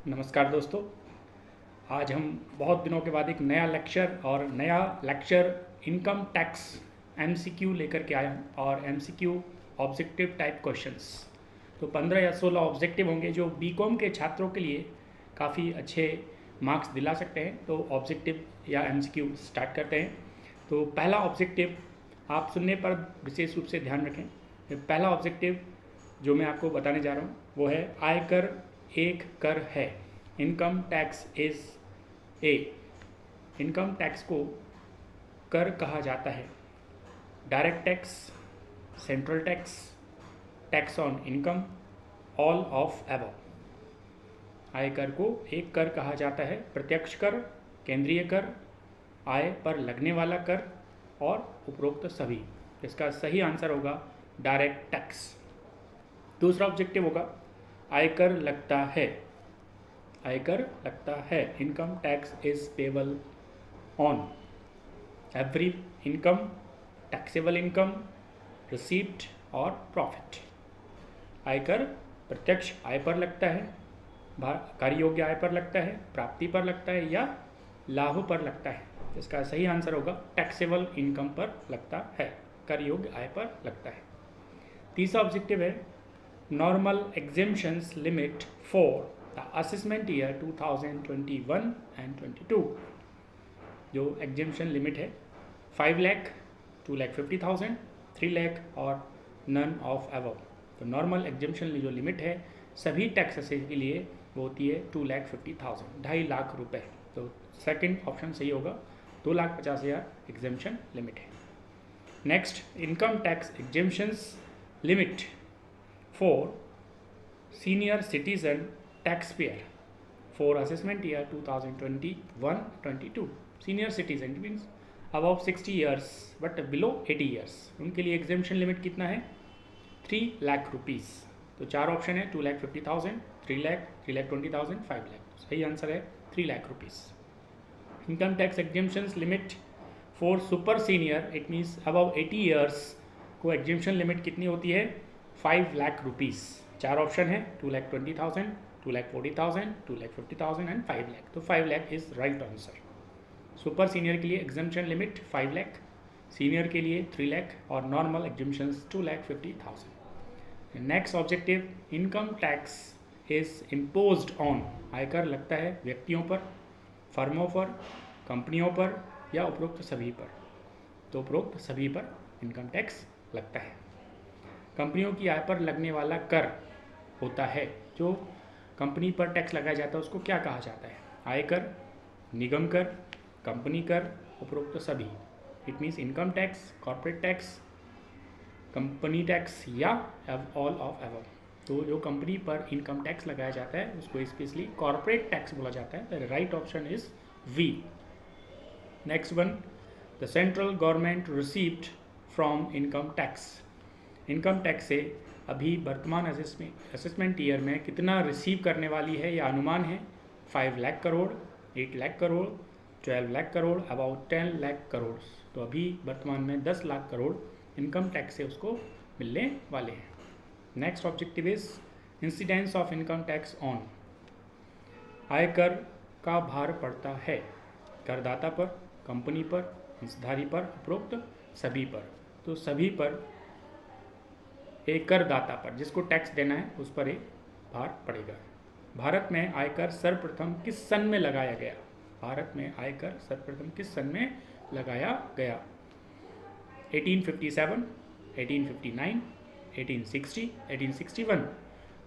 नमस्कार दोस्तों। आज हम बहुत दिनों के बाद एक नया लेक्चर इनकम टैक्स एमसीक्यू लेकर के आया हूँ और एमसीक्यू ऑब्जेक्टिव टाइप क्वेश्चंस। तो 15 या 16 ऑब्जेक्टिव होंगे जो बीकॉम के छात्रों के लिए काफ़ी अच्छे मार्क्स दिला सकते हैं। तो ऑब्जेक्टिव या एमसीक्यू स्टार्ट करते हैं। तो पहला ऑब्जेक्टिव आप सुनने पर विशेष रूप से ध्यान रखें। पहला ऑब्जेक्टिव जो मैं आपको बताने जा रहा हूँ वो है आयकर एक कर है। Income tax is a. Income tax को कर कहा जाता है। Direct tax, central tax, tax on income, all of above. आयकर को एक कर कहा जाता है। प्रत्यक्ष कर, केंद्रीय कर, आय पर लगने वाला कर और उपरोक्त सभी। इसका सही आंसर होगा डायरेक्ट टैक्स। दूसरा ऑब्जेक्टिव होगा आयकर लगता है। आयकर लगता है। Income tax is payable on every income, taxable income, receipt और प्रॉफिट। आयकर प्रत्यक्ष आय पर लगता है, कार्य योग्य आय पर लगता है, प्राप्ति पर लगता है या लाभ पर लगता है। इसका सही आंसर होगा टैक्सेबल इनकम पर लगता है, कार्य योग्य आय पर लगता है। तीसरा ऑब्जेक्टिव है normal exemptions limit for the assessment year 2021 and 22। जो एग्जेम्पशन लिमिट है 5 लाख, 2,50,000, 3 लाख और नन ऑफ अबव। तो नॉर्मल एग्जेम्पशन जो लिमिट है सभी टैक्स असेस के लिए वो होती है 2,50,000, 2.5 लाख रुपए। तो सेकंड ऑप्शन सही होगा, 2,50,000 एग्जेम्पशन लिमिट है। Next, income tax exemptions limit for senior citizen taxpayer for assessment year 2021-22. Senior citizen means above 60 years but below 80 years, उनके लिए एग्जेम्पशन लिमिट कितना है 3 लाख रुपीज़। तो चार ऑप्शन है 2,50,000, 3 लाख, 3,20,000, 5 लाख। सही आंसर है 3 lakh rupees. Income tax exemptions limit for super senior, it means above 80 years को एग्जेम्पशन लिमिट कितनी होती है 5 लाख रुपीज़। चार ऑप्शन है 2,20,000, 2,40,000, 2,50,000 एंड 5 लाख। तो 5 lakh is right answer. Super senior के लिए एग्जेम्पशन लिमिट 5 लाख, सीनियर के लिए 3 लाख और normal exemptions 2,50,000। Next objective, income tax is imposed on. आयकर लगता है व्यक्तियों पर, फर्मों पर, कंपनियों पर या उपरोक्त सभी पर। तो उपरोक्त सभी पर इनकम टैक्स लगता है। कंपनियों की आय पर लगने वाला कर होता है, जो कंपनी पर टैक्स लगाया जाता है उसको क्या कहा जाता है? आयकर, निगम कर, कंपनी कर, उपरोक्त सभी। It means income tax, corporate tax, company tax या ऑल ऑफ एबव। तो जो कंपनी पर इनकम टैक्स लगाया जाता है उसको स्पेशली कॉर्पोरेट टैक्स बोला जाता है। The right option is B. Next one, the central government received from income tax. Income tax से अभी वर्तमान असेसमेंट ईयर में कितना रिसीव करने वाली है या अनुमान है 5 लाख करोड़, 8 लाख करोड़, 12 लाख करोड़, अबाउट 10 लाख करोड़। तो अभी वर्तमान में 10 लाख करोड़ इनकम टैक्स से उसको मिलने वाले हैं। Next objective is incidence of income tax on. आयकर का भार पड़ता है करदाता पर, कंपनी पर, हिस्सेदारी पर, उपरोक्त सभी पर। तो सभी पर एक करदाता पर जिसको टैक्स देना है उस पर एक भार पड़ेगा। भारत में आयकर सर्वप्रथम किस सन में लगाया गया? भारत में आयकर सर्वप्रथम किस सन में लगाया गया? 1857, 1859, 1860, 1861।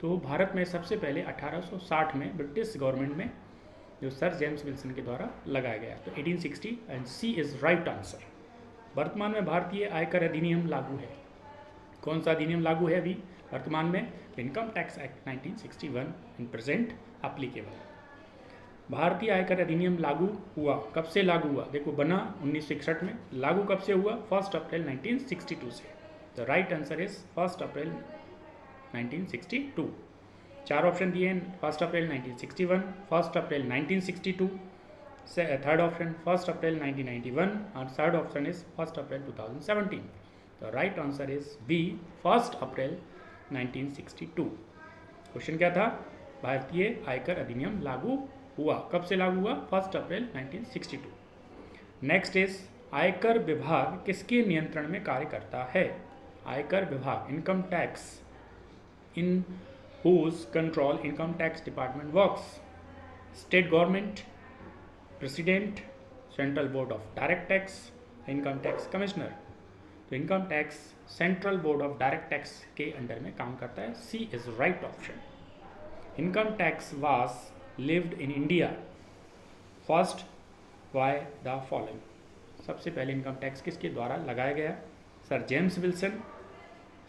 तो भारत में सबसे पहले 1860 में ब्रिटिश गवर्नमेंट में जो सर जेम्स विल्सन के द्वारा लगाया गया। तो 1860 and C is right answer. वर्तमान में भारतीय आयकर अधिनियम लागू है। कौन सा अधिनियम लागू है अभी वर्तमान में? Income tax act 1961 in present applicable. भारतीय आयकर अधिनियम लागू हुआ, कब से लागू हुआ? देखो, बना 1961 में, लागू कब से हुआ? 1 अप्रैल 1962 से। द राइट आंसर इज 1 अप्रैल 1962। चार ऑप्शन दिए हैं, 1 अप्रैल 1961, 1 अप्रैल 1962, थर्ड ऑप्शन 1 अप्रैल 1991 और third option is 1 April 2017। The right answer is B, 1 April 1962। Question क्या था? भारतीय आयकर अधिनियम लागू हुआ। कब से लागू हुआ? 1 अप्रैल 1962। नेक्स्ट इज आयकर विभाग किसके नियंत्रण में कार्य करता है? आयकर विभाग, income tax, in whose control income tax department works? State government, president, central board of direct tax, income tax commissioner। तो income tax central board of direct tax के अंडर में काम करता है। C is right option. Income tax was levied in India first by the following. सबसे पहले income tax किसके द्वारा लगाया गया? Sir James Wilson,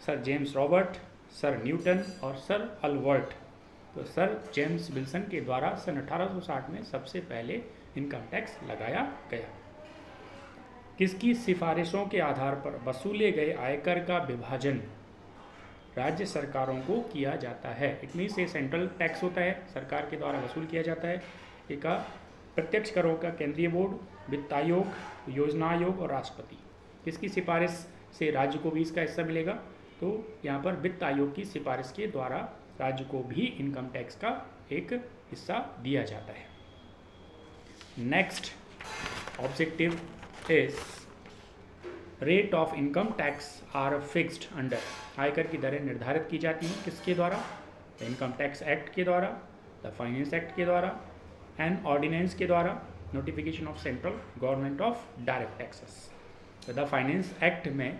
sir James Robert, sir Newton और सर अल्बर्ट। तो सर जेम्स विल्सन के द्वारा सन 1860 में सबसे पहले इनकम टैक्स लगाया गया। किसकी सिफारिशों के आधार पर वसूले गए आयकर का विभाजन राज्य सरकारों को किया जाता है? इट मीन्स ये सेंट्रल टैक्स होता है, सरकार के द्वारा वसूल किया जाता है। एक प्रत्यक्ष करों का केंद्रीय बोर्ड, वित्त आयोग, योजना आयोग और राष्ट्रपति। किसकी सिफारिश से राज्य को भी इसका हिस्सा मिलेगा? तो यहाँ पर वित्त आयोग की सिफारिश के द्वारा राज्य को भी इनकम टैक्स का एक हिस्सा दिया जाता है। Next objective is rate of income tax are fixed under. आयकर की दरें निर्धारित की जाती हैं किसके द्वारा? द इनकम टैक्स एक्ट के द्वारा, द फाइनेंस एक्ट के द्वारा एंड ऑर्डिनेंस के द्वारा, notification of central government of direct taxes. तो द फाइनेंस एक्ट में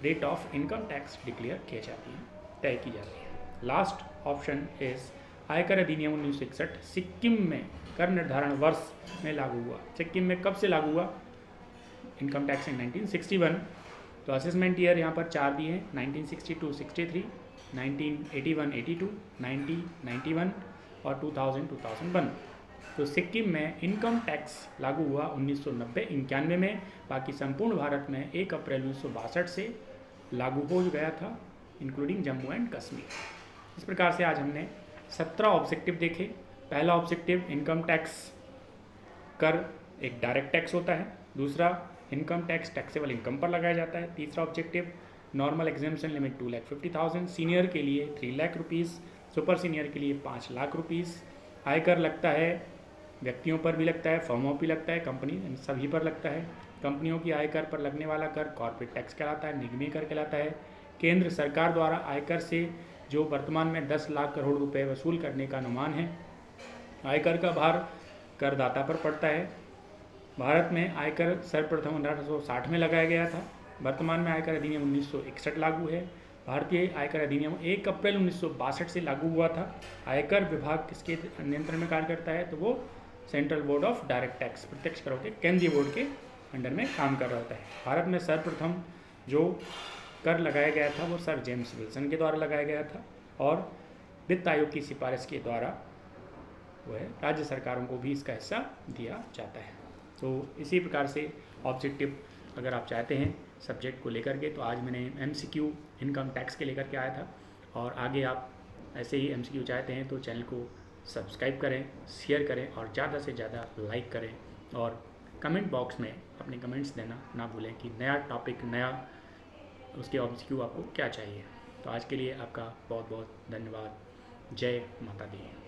rate of income tax declare की जाती है, तय की जाती है। लास्ट ऑप्शन इज आयकर अधिनियम 1961 सिक्किम में कर निर्धारण वर्ष में लागू हुआ। सिक्किम में कब से लागू हुआ? Income tax in 1961। तो असेसमेंट ईयर यहाँ पर 4 दिए हैं, 1962-63, 1981-82, 90-91 और 2000-2001। तो सिक्किम में इनकम टैक्स लागू हुआ 1990-91 में। बाकी संपूर्ण भारत में 1 अप्रैल 1962 से लागू हो गया था, इंक्लूडिंग जम्मू एंड कश्मीर। इस प्रकार से आज हमने 17 ऑब्जेक्टिव देखे। पहला ऑब्जेक्टिव इनकम टैक्स कर एक डायरेक्ट टैक्स होता है। दूसरा इनकम टैक्स टैक्सेबल इनकम पर लगाया जाता है। तीसरा objective normal exemption limit 2,50,000, senior के लिए 3 लाख रुपीज़, सुपर सीनियर के लिए 5 लाख रुपीज़। आयकर लगता है, व्यक्तियों पर भी लगता है, फर्मों पर लगता है, कंपनी सभी पर लगता है। कंपनियों की आयकर पर लगने वाला कर कॉर्पोरेट टैक्स कहलाता है, निगमीय कर कहलाता है। केंद्र सरकार द्वारा आयकर से जो वर्तमान में 10 लाख करोड़ रुपए वसूल करने का अनुमान है, आयकर का भार करदाता पर पड़ता है। भारत में आयकर सर्वप्रथम 1860 में लगाया गया था। वर्तमान में आयकर अधिनियम 1961 लागू है। भारतीय आयकर अधिनियम 1 अप्रैल 1962 से लागू हुआ था। आयकर विभाग किसके नियंत्रण में कार्य करता है? तो वो central board of direct tax, प्रत्यक्ष करों के केंद्रीय बोर्ड के अंडर में काम कर रहा होता है। भारत में सर्वप्रथम जो कर लगाया गया था वो सर जेम्स विल्सन के द्वारा लगाया गया था और वित्त आयोग की सिफारिश के द्वारा वह राज्य सरकारों को भी इसका हिस्सा दिया जाता है। तो इसी प्रकार से ऑब्जेक्टिव अगर आप चाहते हैं सब्जेक्ट को लेकर के, तो आज मैंने MCQ इनकम टैक्स के लेकर के आया था। और आगे आप ऐसे ही MCQ चाहते हैं तो चैनल को सब्सक्राइब करें, शेयर करें और ज़्यादा से ज़्यादा लाइक करें। और कमेंट बॉक्स में अपने कमेंट्स देना ना भूलें कि नया टॉपिक, नया उसके MCQ आपको क्या चाहिए। तो आज के लिए आपका बहुत बहुत धन्यवाद। जय माता दी।